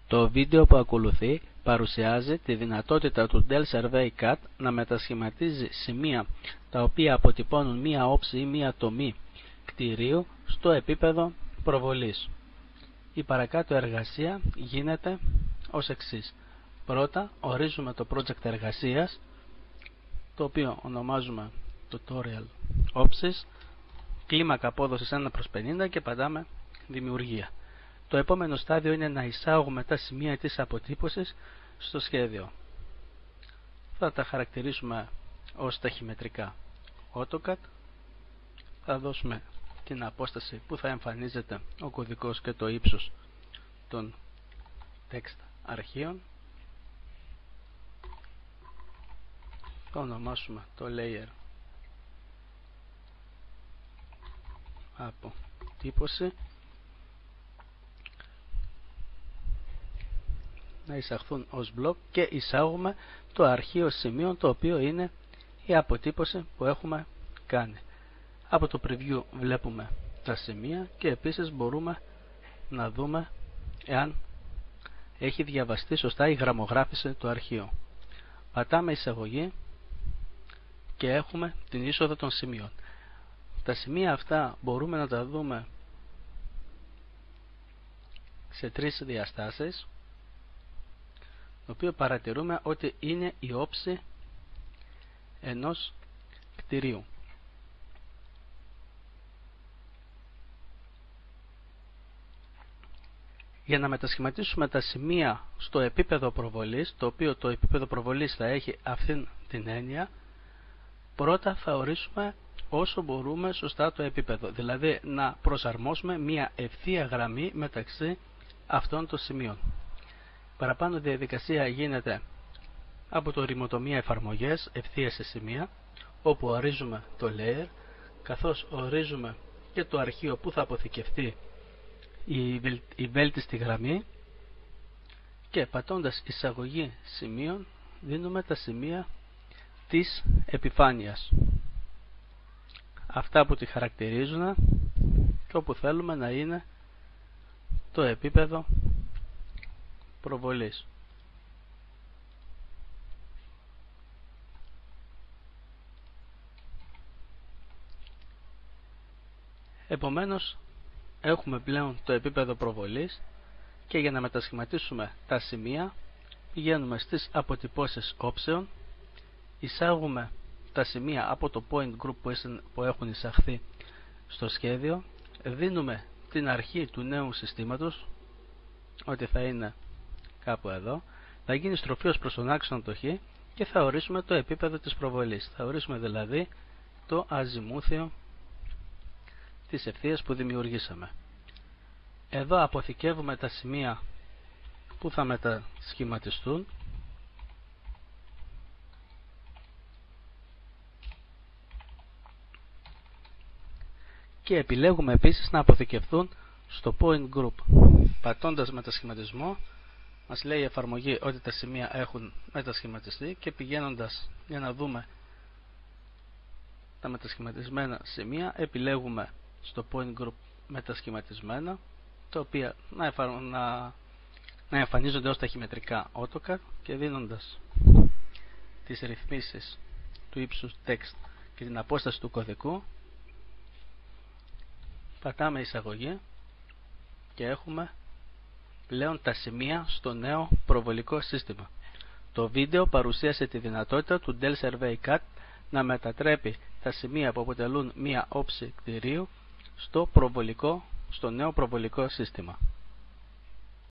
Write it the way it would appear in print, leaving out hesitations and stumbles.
Το βίντεο που ακολουθεί παρουσιάζει τη δυνατότητα του Del Survey CAD να μετασχηματίζει σημεία τα οποία αποτυπώνουν μία όψη ή μία τομή κτηρίου στο επίπεδο προβολής. Η παρακάτω εργασία γίνεται ως εξής. Πρώτα ορίζουμε το project εργασίας, το οποίο ονομάζουμε Tutorial Όψεις, κλίμακα απόδοσης 1/50 και πατάμε δημιουργία. Το επόμενο στάδιο είναι να εισάγουμε τα σημεία της αποτύπωσης στο σχέδιο. Θα τα χαρακτηρίσουμε ως ταχυμετρικά AutoCAD. Θα δώσουμε την απόσταση που θα εμφανίζεται ο κωδικός και το ύψος των text αρχείων. Θα ονομάσουμε το layer αποτύπωση. Να εισαχθούν ως μπλοκ και εισάγουμε το αρχείο σημείων, το οποίο είναι η αποτύπωση που έχουμε κάνει. Από το preview βλέπουμε τα σημεία και επίσης μπορούμε να δούμε εάν έχει διαβαστεί σωστά η γραμμογράφηση του αρχείου. Πατάμε εισαγωγή και έχουμε την είσοδο των σημείων. Τα σημεία αυτά μπορούμε να τα δούμε σε τρεις διαστάσεις, το οποίο παρατηρούμε ότι είναι η όψη ενός κτηρίου. Για να μετασχηματίσουμε τα σημεία στο επίπεδο προβολής, το οποίο το επίπεδο προβολής θα έχει αυτήν την έννοια, πρώτα θα ορίσουμε όσο μπορούμε σωστά το επίπεδο, δηλαδή να προσαρμόσουμε μια ευθεία γραμμή μεταξύ αυτών των σημείων. Παραπάνω διαδικασία γίνεται από το ρημοτομία εφαρμογές ευθείας σε σημεία, όπου ορίζουμε το layer, καθώς ορίζουμε και το αρχείο που θα αποθηκευτεί η βέλτιστη γραμμή, και πατώντας εισαγωγή σημείων δίνουμε τα σημεία της επιφάνειας, αυτά που τη χαρακτηρίζουν και όπου θέλουμε να είναι το επίπεδο προβολής. Επομένως έχουμε πλέον το επίπεδο προβολής και για να μετασχηματίσουμε τα σημεία πηγαίνουμε στις αποτυπώσεις όψεων, εισάγουμε τα σημεία από το point group που έχουν εισαχθεί στο σχέδιο, δίνουμε την αρχή του νέου συστήματος, ότι θα είναι κάπου εδώ, θα γίνει στροφή ως προς τον άξονα το Χ και θα ορίσουμε το επίπεδο της προβολής. Θα ορίσουμε δηλαδή το αζιμούθιο της ευθείας που δημιουργήσαμε. Εδώ αποθηκεύουμε τα σημεία που θα μετασχηματιστούν και επιλέγουμε επίσης να αποθηκευτούν στο point group. Πατώντας μετασχηματισμό μας λέει η εφαρμογή ότι τα σημεία έχουν μετασχηματιστεί και πηγαίνοντας για να δούμε τα μετασχηματισμένα σημεία επιλέγουμε στο point group μετασχηματισμένα, τα οποία να εμφανίζονται ως ταχυμετρικά AutoCAD, και δίνοντας τις ρυθμίσεις του ύψους text και την απόσταση του κωδικού πατάμε εισαγωγή και έχουμε πλέον τα σημεία στο νέο προβολικό σύστημα. Το βίντεο παρουσίασε τη δυνατότητα του Del Survey CAD να μετατρέπει τα σημεία που αποτελούν μία όψη κτηρίου στο νέο προβολικό σύστημα.